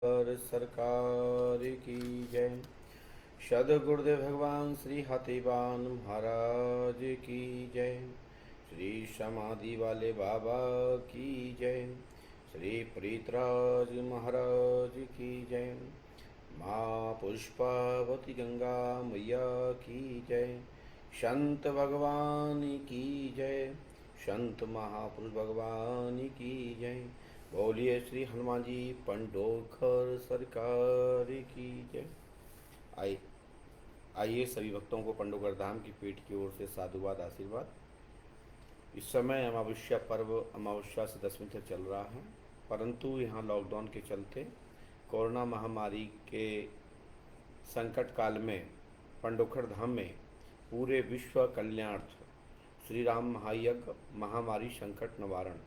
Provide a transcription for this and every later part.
और सरकार की जय। सदगुरुदेव भगवान श्री हाथीवान महाराज की जय। श्री समाधि वाले बाबा की जय। श्री प्रीतराज महाराज की जय। माँ पुष्पावती गंगा मैया की जय। संत भगवान की जय। संत महापुरुष भगवान की जय। बोलिए श्री हनुमान जी पंडोखर सरकार की जय। आइए आइए सभी भक्तों को पंडोकर धाम की पीठ की ओर से साधुवाद आशीर्वाद। इस समय अमावस्या पर्व अमावस्या से दसवीं तक चल रहा है, परंतु यहाँ लॉकडाउन के चलते कोरोना महामारी के संकट काल में पंडोखर धाम में पूरे विश्व कल्याणार्थ श्री राम महायज्ञ महामारी संकट निवारण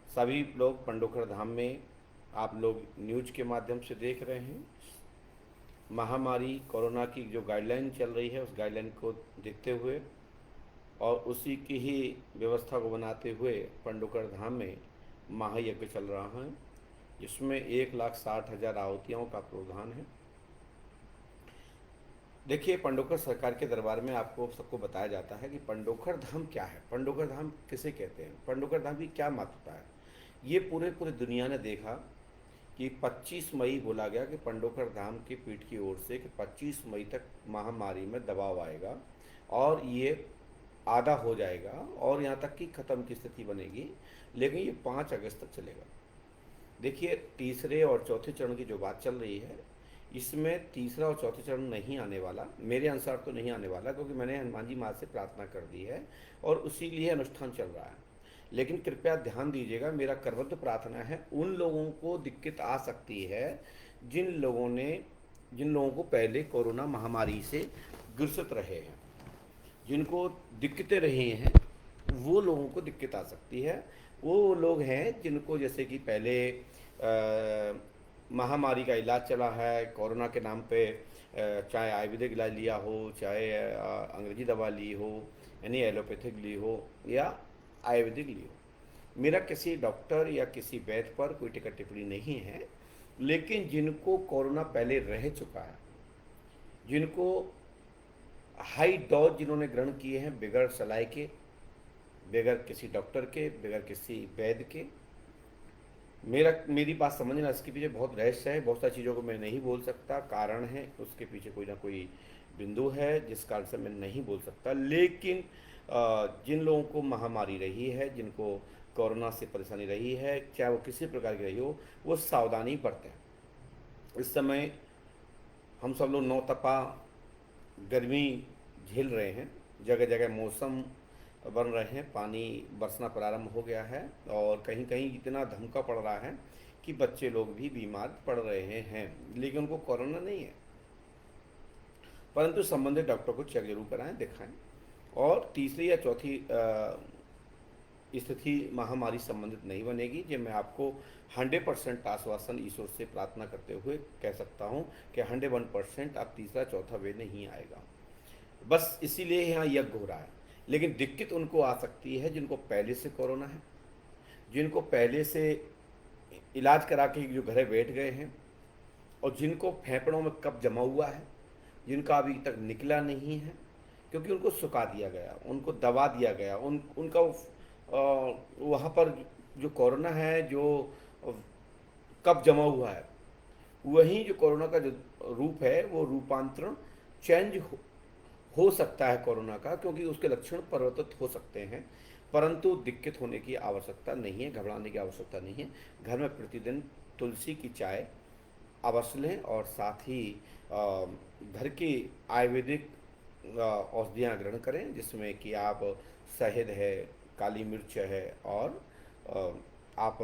सभी लोग पंडोखर धाम में आप लोग न्यूज के माध्यम से देख रहे हैं। महामारी कोरोना की जो गाइडलाइन चल रही है उस गाइडलाइन को देखते हुए और उसी की ही व्यवस्था को बनाते हुए पंडोखर धाम में महायज्ञ चल रहा है, जिसमें 1,60,000 आहुतियों का प्रावधान है। देखिए, पंडोखर सरकार के दरबार में आपको सबको बताया जाता है कि पंडोखर धाम क्या है, पंडोखर धाम किसे कहते हैं, पंडोखर धाम की क्या महत्वता है। ये पूरे दुनिया ने देखा कि 25 मई बोला गया कि पंडोखर धाम की पीठ की ओर से कि 25 मई तक महामारी में दबाव आएगा और ये आधा हो जाएगा और यहाँ तक कि ख़त्म की स्थिति बनेगी, लेकिन ये 5 अगस्त तक चलेगा। देखिए, तीसरे और चौथे चरण की जो बात चल रही है, इसमें तीसरा और चौथे चरण नहीं आने वाला, मेरे अनुसार तो नहीं आने वाला, क्योंकि मैंने हनुमान जी महाराज से प्रार्थना कर दी है और उसी लिए अनुष्ठान चल रहा है। लेकिन कृपया ध्यान दीजिएगा, मेरा करबद्ध प्रार्थना है, उन लोगों को दिक्कत आ सकती है जिन लोगों को पहले कोरोना महामारी से ग्रसित रहे हैं, जिनको दिक्कतें रही हैं, वो लोगों को दिक्कत आ सकती है। वो लोग हैं जिनको जैसे कि पहले महामारी का इलाज चला है कोरोना के नाम पे, चाहे आयुर्वेदिक इलाज लिया हो, चाहे अंग्रेजी दवा ली हो, यानी एलोपैथिक ली हो या आयुर्वेदिक ली हो। मेरा किसी डॉक्टर या किसी वैद्य पर कोई टिक्का टिप्पणी नहीं है, लेकिन जिनको कोरोना पहले रह चुका है, जिनको हाई डोज जिन्होंने ग्रहण किए हैं बगैर सलाह के, बगैर किसी डॉक्टर के, बगैर किसी वैद्य के, मेरी बात समझना, इसके पीछे बहुत रहस्य है, बहुत सारी चीज़ों को मैं नहीं बोल सकता, कारण है उसके पीछे कोई ना कोई बिंदु है जिस कारण से मैं नहीं बोल सकता। लेकिन जिन लोगों को महामारी रही है, जिनको कोरोना से परेशानी रही है, चाहे वो किसी प्रकार की रही हो, वो सावधानी बरतें। इस समय हम सब लोग नौतपा गर्मी झेल रहे हैं, जगह जगह मौसम बन रहे हैं, पानी बरसना प्रारंभ हो गया है और कहीं कहीं इतना धमका पड़ रहा है कि बच्चे लोग भी बीमार पड़ रहे हैं, लेकिन उनको कोरोना नहीं है, परंतु संबंधित डॉक्टर को चेक जरूर कराएं, दिखाएं। और तीसरी या चौथी स्थिति महामारी संबंधित नहीं बनेगी, जो मैं आपको 100% आश्वासन ईश्वर से प्रार्थना करते हुए कह सकता हूँ कि 101% अब तीसरा चौथा वे नहीं आएगा। बस इसीलिए यहाँ यज्ञ हो रहा है। लेकिन दिक्कत उनको आ सकती है जिनको पहले से कोरोना है, जिनको पहले से इलाज करा के जो घरे बैठ गए हैं और जिनको फेफड़ों में कफ जमा हुआ है, जिनका अभी तक निकला नहीं है, क्योंकि उनको सुखा दिया गया, उनको दबा दिया गया, उनका वहाँ पर जो कोरोना है, जो कफ जमा हुआ है, वही जो कोरोना का जो रूप है वो रूपांतरण चेंज हो सकता है कोरोना का, क्योंकि उसके लक्षण परिवर्तित हो सकते हैं, परंतु दिक्कत होने की आवश्यकता नहीं है, घबराने की आवश्यकता नहीं है। घर में प्रतिदिन तुलसी की चाय अवश्य लें और साथ ही घर की आयुर्वेदिक औषधियाँ ग्रहण करें, जिसमें कि आप शहद है, काली मिर्च है और आप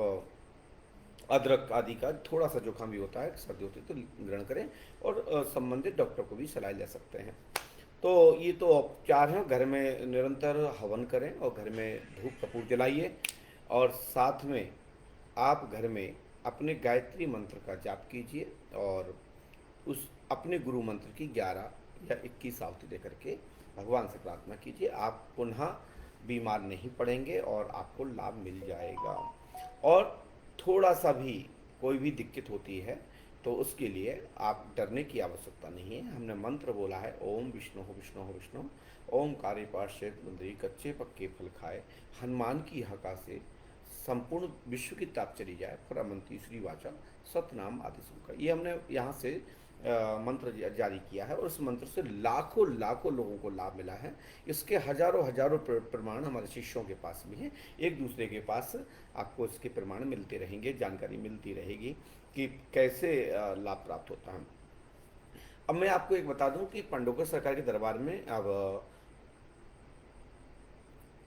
अदरक आदि का, थोड़ा सा जुकाम भी होता है, सर्दी होती है तो ग्रहण करें और संबंधित डॉक्टर को भी सलाह ले सकते हैं। तो ये तो उपचार हैं। घर में निरंतर हवन करें और घर में धूप कपूर जलाइए और साथ में आप घर में अपने गायत्री मंत्र का जाप कीजिए और उस अपने गुरु मंत्र की 11 या 21 आहुति दे करके भगवान से प्रार्थना कीजिए। आप पुनः बीमार नहीं पड़ेंगे और आपको लाभ मिल जाएगा। और थोड़ा सा भी कोई भी दिक्कत होती है तो उसके लिए आप डरने की आवश्यकता नहीं है। हमने मंत्र बोला है, ओम विष्णु हो विष्णु हो विष्णु, ओम कार्य पार्श्व मुंदरी, कच्चे पक्के फल खाए, हनुमान की हका से संपूर्ण विश्व की ताप चली जाए, परमंत्री श्री वाचा सतनाम आदि सुनकर। ये हमने यहाँ से मंत्र जारी किया है और उस मंत्र से लाखों लाखों लोगों को लाभ मिला है। इसके हजारों हजारों प्रमाण हमारे शिष्यों के पास भी हैं। एक दूसरे के पास आपको इसके प्रमाण मिलते रहेंगे, जानकारी मिलती रहेगी कि कैसे लाभ प्राप्त होता है। अब मैं आपको एक बता दूं कि पंडोकर सरकार के दरबार में अब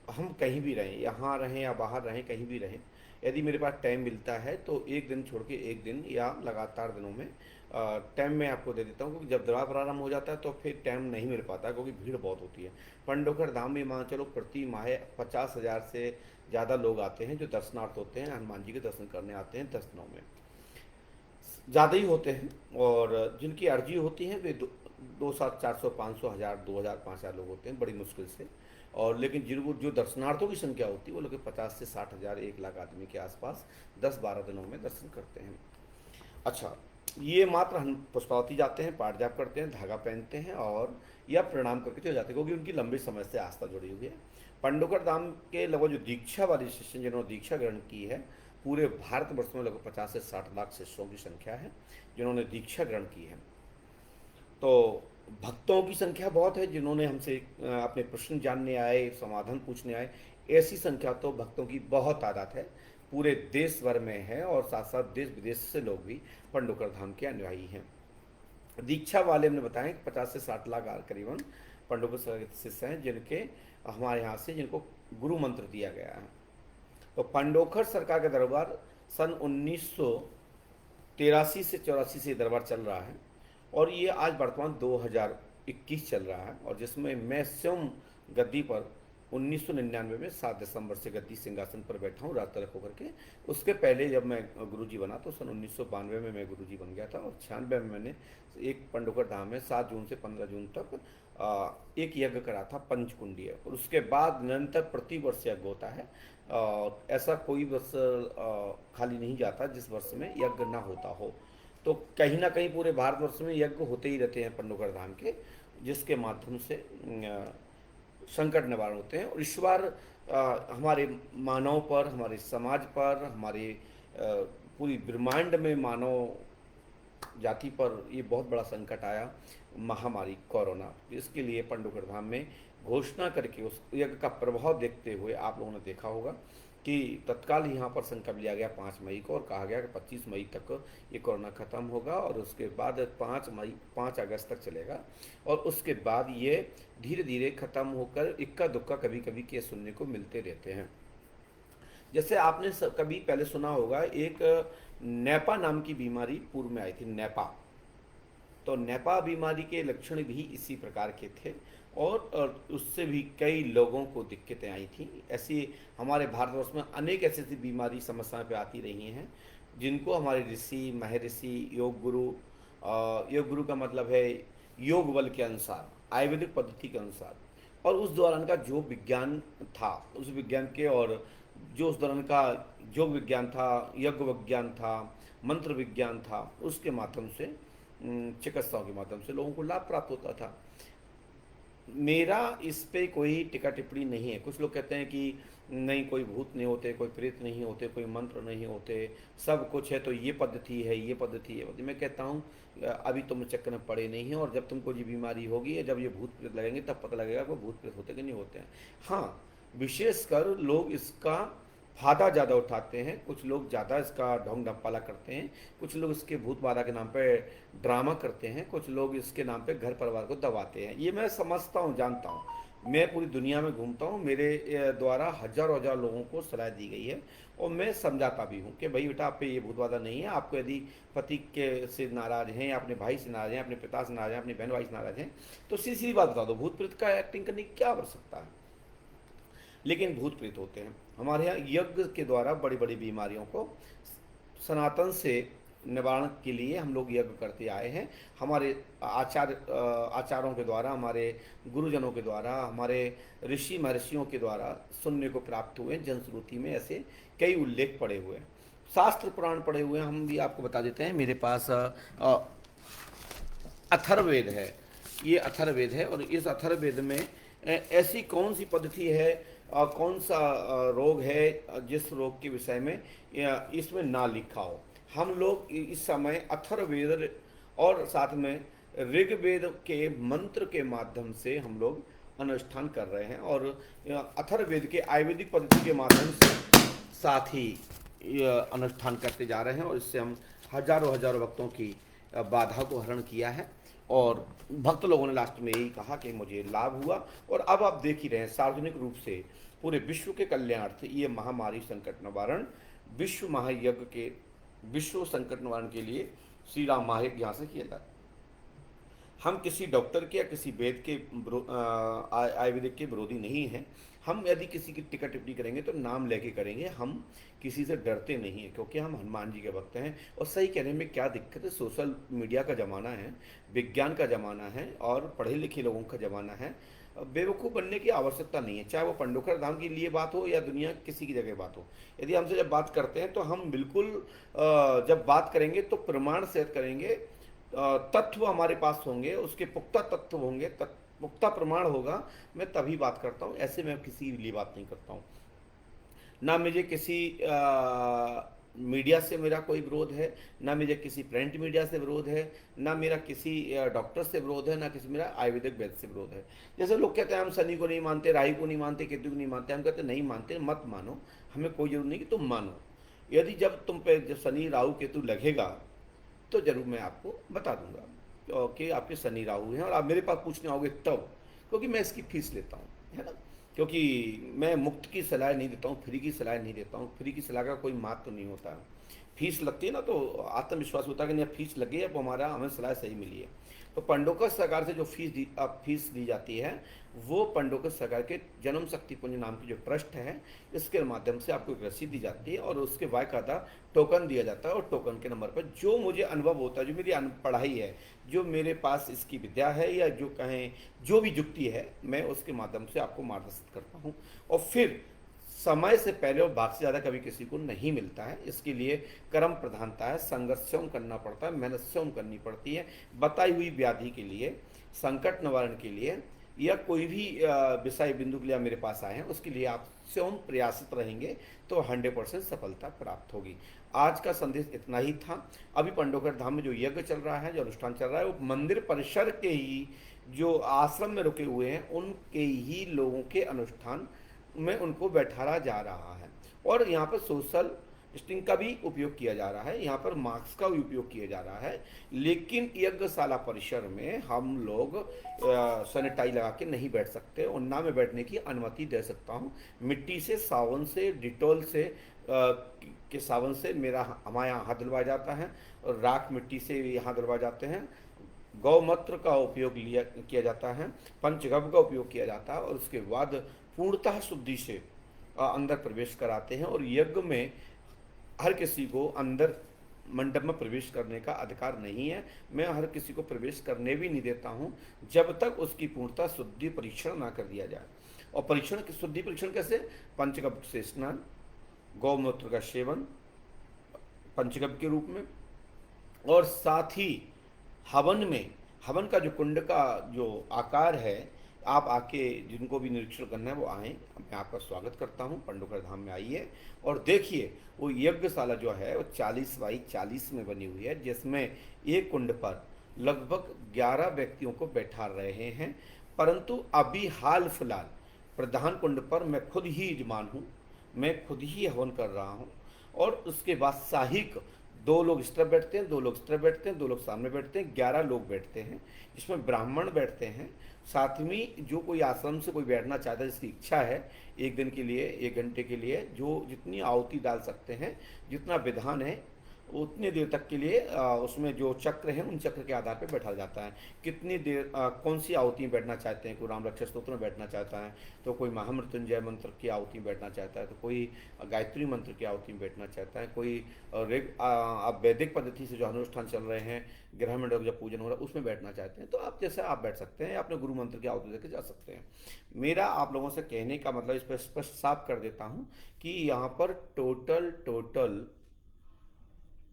हम कहीं भी रहें, यहाँ रहें या बाहर रहें, कहीं भी रहें, यदि मेरे पास टाइम मिलता है तो एक दिन छोड़ के एक दिन या लगातार दिनों में टाइम मैं आपको दे देता हूँ, क्योंकि जब दरबार प्रारंभ हो जाता है तो फिर टाइम नहीं मिल पाता, क्योंकि भीड़ बहुत होती है। पंडोकर धाम में मान चलो प्रति माह 50,000 से ज़्यादा लोग आते हैं जो दर्शनार्थ होते हैं, हनुमान जी के दर्शन करने आते हैं 10 दिनों में। ज़्यादा ही होते हैं, और जिनकी अर्जी होती है वे 200, 400, 500, 1000, 2000, 5000 लोग होते हैं बड़ी मुश्किल से। और लेकिन जिनको जो दर्शनार्थियों की संख्या होती है वो लोग 50 से 60,000, 1 लाख आदमी के आसपास 10-12 दिनों में दर्शन करते हैं। अच्छा, ये मात्र हम पुष्पावती जाते हैं, पाठ जाप करते हैं, धागा पहनते हैं और या प्रणाम करके चले जाते हैं, क्योंकि उनकी लंबे समय से आस्था जुड़ी हुई है। पंडोकर धाम के लगभग जो दीक्षा वाले शिष्य जिन्होंने दीक्षा ग्रहण की है, पूरे भारतवर्ष में लगभग 50 से 60 लाख शिष्यों की संख्या है जिन्होंने दीक्षा ग्रहण की है। तो भक्तों की संख्या बहुत है जिन्होंने हमसे अपने प्रश्न जानने आए, समाधान पूछने आए। ऐसी संख्या तो भक्तों की बहुत तादाद है, पूरे देश भर में है, और साथ साथ देश विदेश से लोग भी पंडोकर धाम के अनुयायी हैं। दीक्षा वाले हमने बताया कि 50 से 60 लाख करीबन पंडोकर शिष्य हैं जिनके हमारे यहाँ से जिनको गुरु मंत्र दिया गया है। तो पंडोकर सरकार का दरबार सन 1983 से 84 से दरबार चल रहा है, और ये आज वर्तमान 2021 चल रहा है, और जिसमें मैं स्वयं गद्दी पर 1999 में 7 दिसंबर से गद्दी सिंहासन पर बैठा हूँ राज तिलक होकर के। उसके पहले जब मैं गुरुजी बना तो सन 1992 में मैं गुरुजी बन गया था, और 96 में मैंने एक पंडोकर धाम में 7 जून से 15 जून तक एक यज्ञ करा था पंचकुंडीय, और उसके बाद निरंतर प्रति वर्ष यज्ञ होता है। ऐसा कोई वर्ष खाली नहीं जाता जिस वर्ष में यज्ञ ना होता हो। तो कहीं ना कहीं पूरे भारतवर्ष में यज्ञ होते ही रहते हैं पंडोकर धाम के, जिसके माध्यम से संकट निवारण होते हैं। और इस बार हमारे मानव पर, हमारे समाज पर, हमारे पूरी ब्रह्मांड में मानव जाति पर ये बहुत बड़ा संकट आया, महामारी कोरोना। इसके लिए पंडोकर धाम में घोषणा करके उस यज्ञ का प्रभाव देखते हुए आप लोगों ने देखा होगा कि तत्काल यहाँ पर संकल्प लिया गया 5 मई को, और कहा गया कि 25 मई तक ये कोरोना ख़त्म होगा, और उसके बाद 5 अगस्त तक चलेगा, और उसके बाद ये धीरे धीरे ख़त्म होकर इक्का दुक्का कभी कभी केस सुनने को मिलते रहते हैं। जैसे आपने कभी पहले सुना होगा एक नेपा नाम की बीमारी पूर्व में आई थी, नेपा। तो नेपा बीमारी के लक्षण भी इसी प्रकार के थे, और उससे भी कई लोगों को दिक्कतें आई थी। ऐसी हमारे भारतवर्ष में अनेक ऐसी ऐसी बीमारी समस्याएं पे आती रही हैं जिनको हमारे ऋषि, महर्षि, योग गुरु का मतलब है योग बल के अनुसार, आयुर्वेदिक पद्धति के अनुसार, और उस दौरान का जो विज्ञान था, उस विज्ञान के, और जो उस दौरान का योग विज्ञान था, यज्ञ विज्ञान था, मंत्र विज्ञान था, उसके माध्यम से, चिकित्साओं के माध्यम से लोगों को लाभ प्राप्त होता था। मेरा इस पे कोई टिक्का टिप्पणी नहीं है। कुछ लोग कहते हैं कि नहीं, कोई भूत नहीं होते, कोई प्रेत नहीं होते, कोई मंत्र नहीं होते, सब कुछ है, तो ये पद्धति है, ये पद्धति है। मैं कहता हूँ अभी तुम चक्कर में पड़े नहीं हैं, और जब तुमको ये बीमारी होगी, जब ये भूत प्रेत लगेंगे, तब पता लगेगा कि भूत प्रेत होते कि नहीं होते हैं। हाँ, विशेषकर लोग इसका फायदा ज़्यादा उठाते हैं, कुछ लोग ज़्यादा इसका ढोंग ढप्पाला करते हैं, कुछ लोग इसके भूत बाधा के नाम पे ड्रामा करते हैं, कुछ लोग इसके नाम पे घर परिवार को दबाते हैं। ये मैं समझता हूँ, जानता हूँ, मैं पूरी दुनिया में घूमता हूँ, मेरे द्वारा हजारों हजार लोगों को सलाह दी गई है, और मैं समझाता भी हूँ कि भाई बेटा, आप पे ये भूत बाधा नहीं है। आपको यदि पति के से नाराज हैं, या अपने भाई से नाराज हैं, अपने पिता से नाराज हैं, अपनी बहन भाई से नाराज हैं, तो सीधी सीधी बात बता दो, भूत प्रेत का एक्टिंग करने की क्या आवश्यकता है। लेकिन भूत प्रेत होते हैं। हमारे यहाँ यज्ञ के द्वारा बड़ी बड़ी बीमारियों को सनातन से निवारण के लिए हम लोग यज्ञ करते आए हैं। हमारे आचारों के द्वारा, हमारे गुरुजनों के द्वारा, हमारे ऋषि महर्षियों के द्वारा सुनने को प्राप्त हुए। जनश्रुति में ऐसे कई उल्लेख पड़े हुए हैं। शास्त्र पुराण पढ़े हुए हैं, हम भी आपको बता देते हैं। मेरे पास अथर्ववेद है, ये अथर्ववेद है, और इस अथर्ववेद में ऐसी कौन सी पद्धति है, कौन सा रोग है जिस रोग के विषय में इसमें ना लिखा हो। हम लोग इस समय अथर्ववेद और साथ में ऋग्वेद के मंत्र के माध्यम से हम लोग अनुष्ठान कर रहे हैं, और अथर्ववेद के आयुर्वेदिक पद्धति के माध्यम से साथ ही अनुष्ठान करते जा रहे हैं, और इससे हम हजारों हजारों भक्तों की बाधा को हरण किया है। और भक्त लोगों ने लास्ट में यही कहा कि मुझे लाभ हुआ। और अब आप देख ही रहे हैं, सार्वजनिक रूप से पूरे विश्व के कल्याणार्थ ये महामारी संकट निवारण विश्व महायज्ञ के विश्व संकट निवारण के लिए श्री राम महायज्ञ यहाँ से किया जाता है। हम किसी डॉक्टर के या किसी वेद के आयुर्वेदिक के विरोधी नहीं हैं। हम यदि किसी की टिकट टिप्पणी करेंगे तो नाम लेके करेंगे, हम किसी से डरते नहीं हैं, क्योंकि हम हनुमान जी के भक्त हैं। और सही कहने में क्या दिक्कत है, सोशल मीडिया का ज़माना है, विज्ञान का ज़माना है, और पढ़े लिखे लोगों का ज़माना है। बेवकूफ़ बनने की आवश्यकता नहीं है, चाहे वो पंडोखर धाम के लिए बात हो या दुनिया किसी की जगह बात हो। यदि हमसे जब बात करते हैं तो हम बिल्कुल जब बात करेंगे तो प्रमाण सहित करेंगे, तत्व हमारे पास होंगे, उसके पुख्ता तत्व होंगे, पुख्ता प्रमाण होगा, मैं तभी बात करता हूँ। ऐसे मैं किसी के लिए बात नहीं करता हूँ। ना मुझे किसी मीडिया से मेरा कोई विरोध है, ना मुझे किसी प्रिंट मीडिया से विरोध है, ना मेरा किसी डॉक्टर से विरोध है, ना किसी मेरा आयुर्वेदिक वैद्य से विरोध है। जैसे लोग कहते हैं हम शनि को नहीं मानते, राहु को नहीं मानते, केतु को नहीं मानते, हम कहते नहीं मानते, मत मानो, हमें कोई जरूरत नहीं कि तुम मानो। यदि जब तुम पे जब शनि राहु केतु लगेगा तो जरूर मैं आपको बता दूंगा कि आपके शनि राहु हैं, और आप मेरे पास पूछने आओगे तब, क्योंकि मैं इसकी फीस लेता हूँ, है ना। क्योंकि मैं मुफ्त की सलाह नहीं देता हूँ, फ्री की सलाह नहीं देता हूँ। फ्री की सलाह का कोई महत्व नहीं होता। फीस लगती है ना तो आत्मविश्वास होता है कि नहीं फीस लगी है, अब हमें सलाह सही मिली है। तो पंडोकर सरकार से जो फीस दी जाती है, वो पंडोकर सरकार के जन्म शक्ति पुंज नाम की जो ट्रस्ट है, इसके माध्यम से आपको एक रसीद दी जाती है, और उसके बाकायदा टोकन दिया जाता है। और टोकन के नंबर पर जो मुझे अनुभव होता है, जो मेरी पढ़ाई है, जो मेरे पास इसकी विद्या है, या जो कहें जो भी युक्ति है, मैं उसके माध्यम से आपको मार्गदर्शित करता हूँ। और फिर समय से पहले और भाग से ज़्यादा कभी किसी को नहीं मिलता है। इसके लिए कर्म प्रधानता है, संघर्ष स्वयं करना पड़ता है, मेहनत स्वयं करनी पड़ती है। बताई हुई व्याधि के लिए, संकट निवारण के लिए, या कोई भी विषय बिंदु के लिए मेरे पास आए हैं, उसके लिए आप स्वयं प्रयासित रहेंगे तो 100% सफलता प्राप्त होगी। आज का संदेश इतना ही था। अभी पंडोकर धाम में जो यज्ञ चल रहा है, जो अनुष्ठान चल रहा है, वो मंदिर परिसर के ही जो आश्रम में रुके हुए हैं, उनके ही लोगों के अनुष्ठान में उनको बैठाया जा रहा है। और यहाँ पर सोशल डिस्टेंसिंग का भी उपयोग किया जा रहा है, यहाँ पर मास्क का भी उपयोग किया जा रहा है। लेकिन यज्ञशाला परिसर में हम लोग सैनिटाइज लगा के नहीं बैठ सकते, और ना मैं बैठने की अनुमति दे सकता हूँ। मिट्टी से, सावन से, डिटॉल से के सावन से हमारे यहाँ हाथ धुलवाया जाता है, और राख मिट्टी से यहाँ धुलवाए जाते हैं। गौमूत्र का उपयोग किया जाता है, पंचगव्य का उपयोग किया जाता है, और उसके बाद पूर्णतः शुद्धि से अंदर प्रवेश कराते हैं। और यज्ञ में हर किसी को अंदर मंडप में प्रवेश करने का अधिकार नहीं है। मैं हर किसी को प्रवेश करने भी नहीं देता हूं, जब तक उसकी पूर्णतः शुद्धि परीक्षण ना कर दिया जाए। और शुद्धि परीक्षण कैसे? पंचगव्य से स्नान, गौमूत्र का सेवन पंचगव्य के रूप में, और साथ ही हवन का जो कुंड का जो आकार है, आप आके जिनको भी निरीक्षण करना है वो आएँ, मैं आपका स्वागत करता हूँ। पंडोकर धाम में आइए और देखिए, वो यज्ञशाला जो है वो 40 बाई 40 में बनी हुई है, जिसमें एक कुंड पर लगभग 11 व्यक्तियों को बैठा रहे हैं। परंतु अभी हाल फिलहाल प्रधान कुंड पर मैं खुद ही यजमान हूँ, मैं खुद ही हवन कर रहा हूँ। और उसके बाद साहिक 2 लोग इस तरफ बैठते हैं, 2 लोग इस तरफ बैठते हैं, 2 लोग सामने बैठते हैं, 11 लोग बैठते हैं, जिसमें ब्राह्मण बैठते हैं। साथ में जो कोई आश्रम से कोई बैठना चाहता है, जिसकी इच्छा है, 1 दिन के लिए, 1 घंटे के लिए, जो जितनी आहुति डाल सकते हैं, जितना विधान है उतनी देर तक के लिए उसमें जो चक्र हैं उन चक्र के आधार पर बैठा जाता है। कितनी देर कौन सी आहुति में बैठना चाहते हैं, कोई राम रक्षा स्तोत्र में बैठना चाहता है, तो कोई महामृत्युंजय मंत्र की आहुति में बैठना चाहता है, तो कोई गायत्री मंत्र की आहुति में बैठना चाहता है, कोई वैदिक पद्धति से जो अनुष्ठान चल रहे हैं, ग्रह मंडल जब पूजन हो रहा है उसमें बैठना चाहते हैं, तो आप जैसे आप बैठ सकते हैं, अपने गुरु मंत्र की आहुति देकर जा सकते हैं। मेरा आप लोगों से कहने का मतलब इस पर स्पष्ट साफ कर देता हूँ कि यहाँ पर टोटल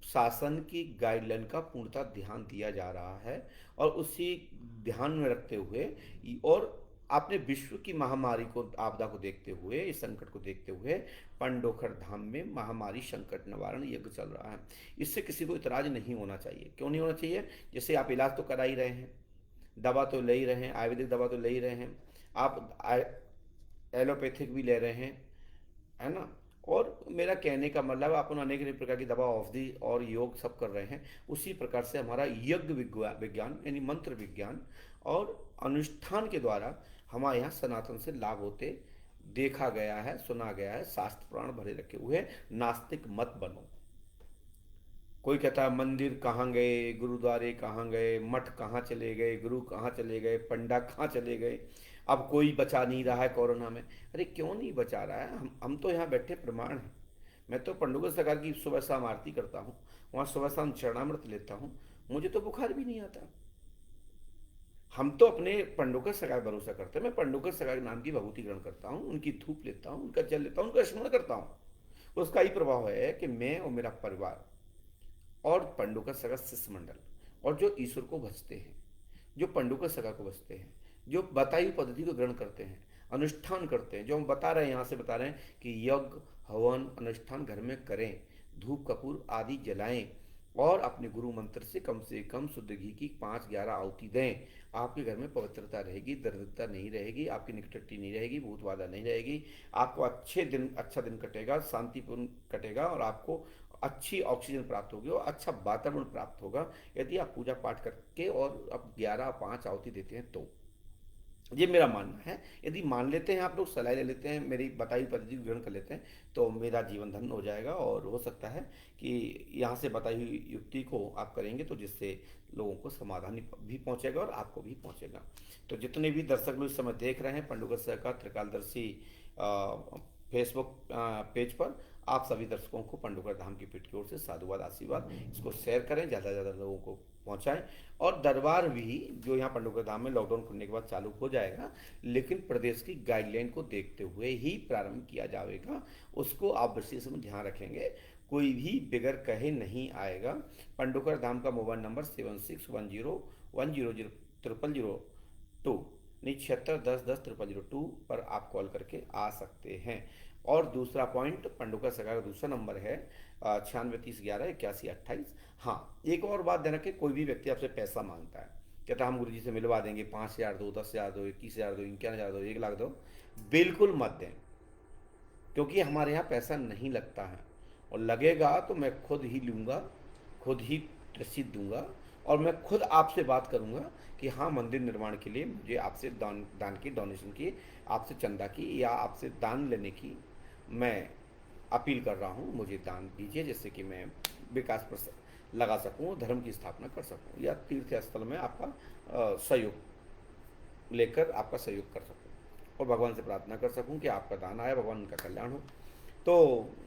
शासन की गाइडलाइन का पूर्णतः ध्यान दिया जा रहा है। और उसी ध्यान में रखते हुए और आपने विश्व की महामारी को, आपदा को देखते हुए, इस संकट को देखते हुए पंडोखर धाम में महामारी संकट निवारण यज्ञ चल रहा है। इससे किसी को इतराज नहीं होना चाहिए। क्यों नहीं होना चाहिए? जैसे आप इलाज तो करा ही रहे हैं, दवा तो ले ही रहे हैं, आयुर्वेदिक दवा तो ले ही रहे हैं, आप एलोपैथिक भी ले रहे हैं, है ना। और मेरा कहने का मतलब, आप अनेक अनेक प्रकार की दवा, औषधि और योग सब कर रहे हैं। उसी प्रकार से हमारा यज्ञ विज्ञान यानी मंत्र विज्ञान और अनुष्ठान के द्वारा हमारे यहाँ सनातन से लाभ होते देखा गया है, सुना गया है। शास्त्र पुराण भरे रखे हुए। नास्तिक मत बनो। कोई कहता है मंदिर कहाँ गए, गुरुद्वारे कहाँ गए, मठ कहाँ चले गए, गुरु कहाँ चले गए, पंडा कहाँ चले गए, अब कोई बचा नहीं रहा है कोरोना में। अरे क्यों नहीं बचा रहा है? हम तो यहाँ बैठे प्रमाण हैं। मैं तो पंडुका सरकार की सुबह शाम आरती करता हूँ, वहाँ सुबह शाम चरणामृत लेता हूँ, मुझे तो बुखार भी नहीं आता। हम तो अपने पंडोकर सरकार भरोसा करते हैं। मैं पंडोकर सरकार के नाम की भभूति ग्रहण करता हूँ, उनकी धूप लेता हूँ, उनका जल लेता हूँ, उनका स्मरण करता हूँ। उसका ही प्रभाव है कि मैं और मेरा परिवार और पंडुका सगा शिष्य मंडल और जो ईश्वर को भजते हैं, जो पंडुका सगा को भजते हैं, जो बताई हुई पद्धति को ग्रहण करते हैं, अनुष्ठान करते हैं, जो हम बता रहे हैं, यहाँ से बता रहे हैं कि यज्ञ हवन अनुष्ठान घर में करें, धूप कपूर आदि जलाएं और अपने गुरु मंत्र से कम शुद्ध घी की 5-11 आहुति दें। आपके घर में पवित्रता रहेगी, दरिद्रता नहीं रहेगी, आपकी निकटता नहीं रहेगी, भूत बाधा नहीं रहेगी। आपको अच्छा दिन कटेगा, शांतिपूर्ण कटेगा और आपको अच्छी ऑक्सीजन प्राप्त होगी और अच्छा वातावरण प्राप्त होगा यदि आप पूजा पाठ करके और अब 11-5 आहुति देते हैं तो। ये मेरा मानना है। यदि मान लेते हैं आप लोग, सलाह ले लेते हैं, मेरी बताई पद्धति को ग्रहण कर लेते हैं, तो मेरा जीवन धन्य हो जाएगा। और हो सकता है कि यहाँ से बताई हुई युक्ति को आप करेंगे तो जिससे लोगों को समाधान भी पहुँचेगा और आपको भी पहुँचेगा। तो जितने भी दर्शक लोग इस समय देख रहे हैं पंडुका सहकार त्रिकालदर्शी फेसबुक पेज पर, आप सभी दर्शकों को पंडुका धाम की पीठ की ओर से साधुवाद आशीर्वाद। इसको शेयर करें, ज़्यादा से ज़्यादा लोगों को पहुंचाएं। और दरबार भी जो यहाँ पंडुका धाम में लॉकडाउन खुलने के बाद चालू हो जाएगा, लेकिन प्रदेश की गाइडलाइन को देखते हुए ही प्रारंभ किया जाएगा। उसको आप विशेष में ध्यान रखेंगे, कोई भी बिगर कहे नहीं आएगा। पंडुका धाम का मोबाइल नंबर 761010000002 नहीं 7610100002 पर आप कॉल करके आ सकते हैं। और दूसरा पॉइंट, पंडुका सरकार का दूसरा नंबर है 9630118128। हाँ, एक और बात ध्यान रखें, कोई भी व्यक्ति आपसे पैसा मांगता है, कहता हम गुरुजी से मिलवा देंगे, 5,000 दो, 10,000 दो, 21,000 दो, 51,000 दो, 1 लाख दो, बिल्कुल मत दें। क्योंकि हमारे यहाँ पैसा नहीं लगता है, और लगेगा तो मैं खुद ही लूँगा, खुद ही रसीद दूंगा और मैं खुद आपसे बात करूंगा कि हाँ, मंदिर निर्माण के लिए मुझे आपसे दान की, डोनेशन की, आपसे चंदा की या आपसे दान लेने की मैं अपील कर रहा हूँ। मुझे दान दीजिए जिससे कि मैं विकास पर लगा सकूँ, धर्म की स्थापना कर सकूँ या तीर्थ स्थल में आपका सहयोग लेकर आपका सहयोग कर सकूँ और भगवान से प्रार्थना कर सकूँ कि आपका दान आए, भगवान उनका कल्याण हो। तो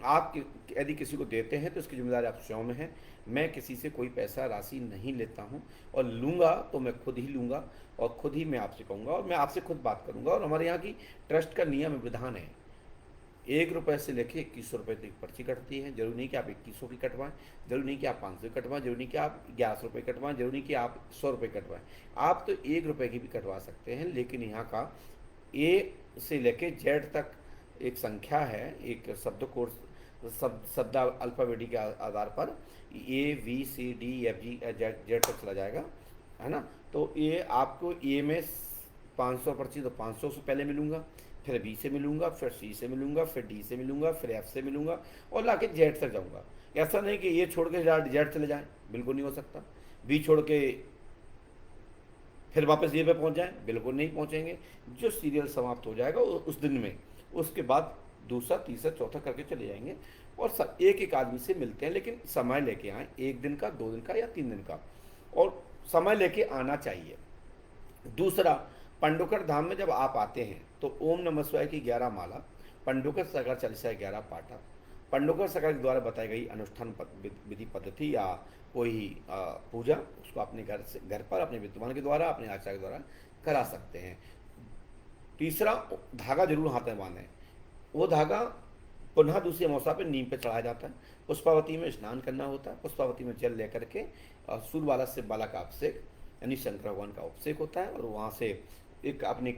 आप यदि किसी को देते हैं तो इसकी जिम्मेदारी आप स्वयं में है। मैं किसी से कोई पैसा राशि नहीं लेता हूँ, और लूँगा तो मैं खुद ही लूँगा और खुद ही मैं आपसे कहूँगा और मैं आपसे खुद बात करूँगा। और हमारे यहाँ की ट्रस्ट का नियम विधान है, 1 रुपये से लेके 2100 रुपये तक पर्ची कटती है। जरूरी नहीं कि आप 2100 की कटवाएं, जरूरी नहीं कि आप 500 की कटवाएं, जरूरी नहीं कि आप 1100 रुपये कटवाएं, जरूरी नहीं कि आप 100 रुपये कटवाएं। आप तो 1 रुपये की भी कटवा सकते हैं। लेकिन यहाँ का ए से लेके जेड तक एक संख्या है, एक शब्दकोश, शब्द अल्फाबेटी के आधार पर ABCDEFG जेड तक चला जाएगा, है ना। तो ये आपको ए में 500 पर्ची तो 500 से पहले मिलूंगा, फिर बी से मिलूंगा, फिर सी से मिलूंगा, फिर डी से मिलूंगा, फिर एफ से मिलूंगा और लाके जेड तक जाऊंगा। ऐसा नहीं कि ये छोड़ के जेड चले जाएं, बिल्कुल नहीं हो सकता। बी छोड़ के फिर वापस ये पे पहुंच जाएं, बिल्कुल नहीं पहुंचेंगे। जो सीरियल समाप्त हो जाएगा उस दिन में, उसके बाद दूसरा, तीसरा, चौथा करके चले जाएंगे और सब एक एक आदमी से मिलते हैं। लेकिन समय लेके आए, 1 दिन का, 2 दिन का या 3 दिन का, और समय लेके आना चाहिए। दूसरा, पंडुकर धाम में जब आप आते हैं तो ओम नमः शिवाय की 11 माला, पंडुकर सरकार चालीसा 11 पाठा, पंडुकर सरकार के द्वारा बताई गई अनुष्ठान विधि पद्धति या कोई पूजा, उसको अपने घर पर अपने विद्वान के द्वारा, अपने आचार्य के द्वारा करा सकते हैं। तीसरा, धागा जरूर हाथ में बांधें। वो धागा पुनः दूसरी अमावस्या पे नीम पे चढ़ाया जाता है। पुष्पावती में स्नान करना होता है। पुष्पावती में जल लेकर के सूर्यवाला से बाला का अभिषेक यानी शंकर भगवान का अभिषेक होता है, और वहाँ से एक अपनी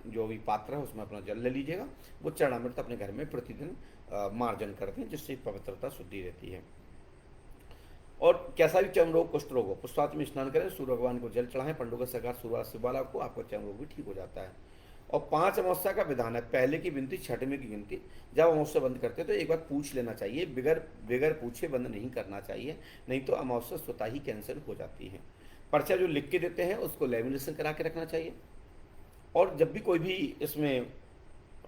जो भी पात्र है उसमें अपना जल ले लीजिएगा। वो चरणामृत अपने घर में प्रतिदिन मार्जन करते हैं, जिससे पवित्रता शुद्धि रहती है। और कैसा भी चर्म रोग, कुष्ठ रोग हो, पुष्पावती में स्नान करें, सूर्य भगवान को जल चढ़ाएं, पंडों का सरकार सूर्यवाला शिवबाला को, आपका चर्म रोग भी ठीक हो जाता है। और 5 अमावस्या का विधान है, पहले की गिनती, छठवें की गिनती। जब अमावस्या बंद करते हैं तो एक बार पूछ लेना चाहिए, बिगर पूछे बंद नहीं करना चाहिए, नहीं तो अमावस्या स्वतः ही कैंसिल हो जाती है। पर्चा जो लिख के देते हैं उसको लेमिनेशन करा के रखना चाहिए। और जब भी कोई भी इसमें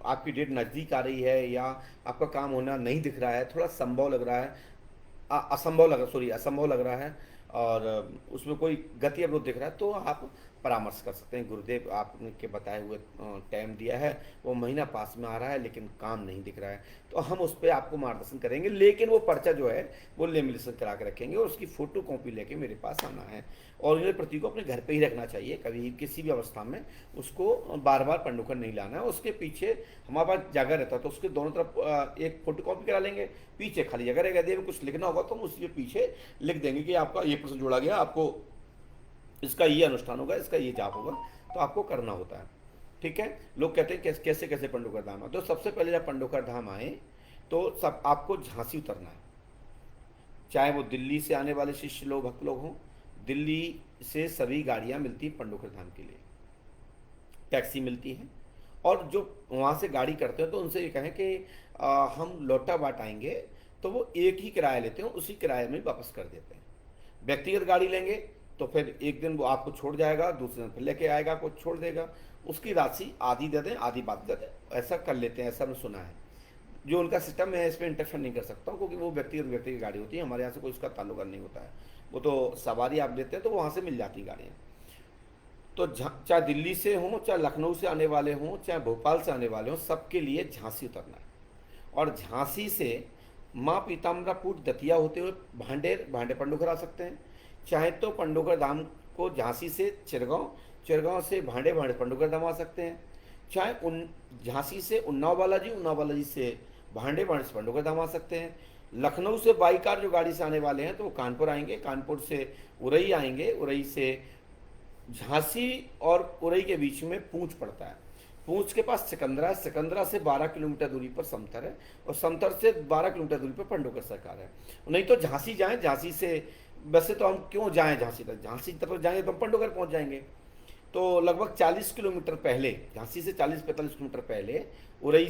आपकी डेट नज़दीक आ रही है या आपका काम होना नहीं दिख रहा है, थोड़ा असंभव लग रहा है, असंभव लग रहा है, और उसमें कोई गति अवरोध दिख रहा है, तो आप परामर्श कर सकते हैं। गुरुदेव आपके बताए हुए टाइम दिया है, वो महीना पास में आ रहा है लेकिन काम नहीं दिख रहा है, तो हम उस पर आपको मार्गदर्शन करेंगे। लेकिन वो पर्चा जो है वो लेमिनेशन करा के रखेंगे, और उसकी फ़ोटो कॉपी लेके मेरे पास आना है। ओरिजिनल प्रति को अपने घर पे ही रखना चाहिए, कभी किसी भी अवस्था में उसको बार बार पंडुखर नहीं लाना है। उसके पीछे हमारे पास जगह रहता है तो उसके दोनों तरफ एक फोटो कॉपी करा लेंगे, पीछे खाली जगह रहेगा, यदि कुछ लिखना होगा तो हम उसी के पीछे लिख देंगे कि आपका ये प्रश्न जोड़ा गया, आपको इसका ये अनुष्ठान होगा, इसका ये जाप होगा, तो आपको करना होता है। ठीक है। लोग कहते हैं कैसे कैसे पंडुकर धाम आए, तो सबसे पहले जब पंडुकर धाम आए तो सब आपको झांसी उतरना है। चाहे वो दिल्ली से आने वाले शिष्य लोग, भक्त लोग हों, दिल्ली से सभी गाड़ियां मिलती हैं पंडुकर धाम के लिए, टैक्सी मिलती है। और जो वहाँ से गाड़ी करते हैं तो उनसे ये कहें कि हम लोटा बाट आएंगे, तो वो एक ही किराया लेते हैं, उसी किराए में वापस कर देते हैं। व्यक्तिगत गाड़ी लेंगे तो फिर एक दिन वो आपको छोड़ जाएगा, दूसरे दिन फिर लेके आएगा, आपको छोड़ देगा, उसकी राशि आधी दे दें आधी बात दे दें, ऐसा कर लेते हैं, ऐसा मैं सुना है। जो उनका सिस्टम है इसमें इंटरफेयर नहीं कर सकता हूँ, क्योंकि वो व्यक्ति की गाड़ी होती है, हमारे यहाँ से कोई उसका ताल्लुक नहीं होता है। वो तो सवारी आप लेते हैं तो वहाँ से मिल जाती गाड़ियाँ। तो चाहे दिल्ली से हों, चाहे लखनऊ से आने वाले हों, चाहे भोपाल से आने वाले हों, सबके लिए झांसी उतरना है। और झांसी से माँ पीताम्बरापुर दतिया होते हुए भांडे पंडुखर आ सकते हैं। चाहे तो पंडुखर धाम को झांसी से चिरगांव से भांडे पंडुखर धाम आ सकते हैं। चाहे झांसी से उन्नाव बालाजी से भांडे से पंडुखर धाम आ सकते हैं। लखनऊ से बाई कार जो गाड़ी से आने वाले हैं तो वो कानपुर आएंगे, कानपुर से उरई आएंगे, उरई से झांसी और उरई के बीच में पूंछ पड़ता है, पूंछ के पास सिकंदरा से 12 किलोमीटर दूरी पर समथर है, और समथर से 12 किलोमीटर दूरी पर पंडुकर सरकार है। नहीं तो झांसी जाएं, झांसी से वैसे तो हम क्यों जाएं झांसी तक, झांसी तक जाएंगे तो हम पंडुकर पहुंच जाएंगे। तो लगभग 40 किलोमीटर पहले, झांसी से 40-45 किलोमीटर पहले, उरई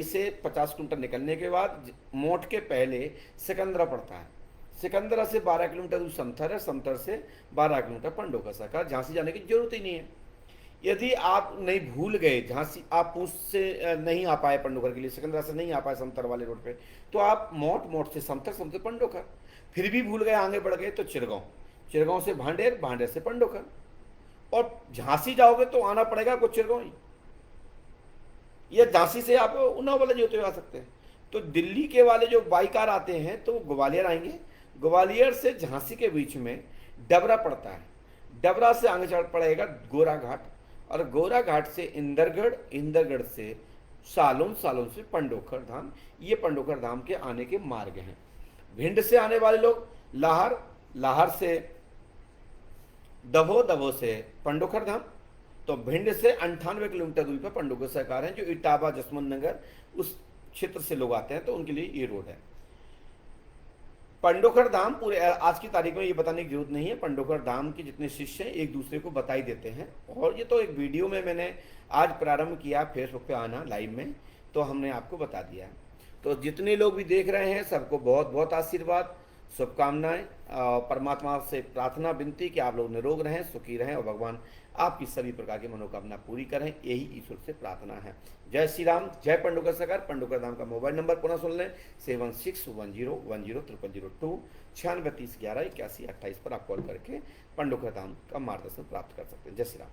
से 50 किलोमीटर निकलने के बाद मोट के पहले सिकंदरा पड़ता है। सिकंदरा से 12 किलोमीटर दूर समथर है, समथर से 12 किलोमीटर पंडुकर सरकार। झांसी जाने की जरूरत ही नहीं है। यदि आप नहीं भूल गए, झांसी आप पूंछ से नहीं आ पाए पंडुकर के लिए, सिकंदरा से नहीं आ पाए समथर वाले रोड पे, तो आप मोट से समथर पंडुकर, फिर भी भूल गए, आगे बढ़ गए तो चिरगांव से भांडेर से पंडुकर, और झांसी जाओगे तो आना पड़ेगा आपको चिरगांव ही, या झांसी से आप उन्नाव बालाजी होते हुए आ सकते हैं। तो दिल्ली के वाले जो बाई कार आते हैं तो वो ग्वालियर आएंगे, ग्वालियर से झांसी के बीच में डबरा पड़ता है, डबरा से आगे चढ़ पड़ेगा गोरा घाट, और गोरा घाट से इंदरगढ़ से सालोन से पंडोखर धाम। ये पंडोखर धाम के आने के मार्ग हैं। भिंड से आने वाले लोग लाहर से दभो से पंडोखर धाम, तो भिंड से 98 किलोमीटर दूरी पर पंडोखर सरकार है। जो इटावा जसवंत नगर उस क्षेत्र से लोग आते हैं तो उनके लिए ये रोड है। पंडोखर धाम पूरे आज की तारीख में ये बताने की जरूरत नहीं है, पंडोखर धाम के जितने शिष्य हैं एक दूसरे को बताई देते हैं। और ये तो एक वीडियो में मैंने आज प्रारंभ किया फेसबुक पे आना लाइव में, तो हमने आपको बता दिया। तो जितने लोग भी देख रहे हैं सबको बहुत बहुत आशीर्वाद, शुभकामनाएं, परमात्मा से प्रार्थना विनती कि आप लोग निरोग रहें, सुखी रहें, और भगवान आपकी सभी प्रकार की मनोकामना पूरी करें, यही ईश्वर से प्रार्थना है। जय श्री राम, जय पंडुकर सरकार। पंडुकर धाम का मोबाइल नंबर पुनः सुन लें, 7610100002, 9630118128 पर आप कॉल करके पंडुकर धाम का मार्गदर्शन प्राप्त कर सकते हैं। जय श्री राम।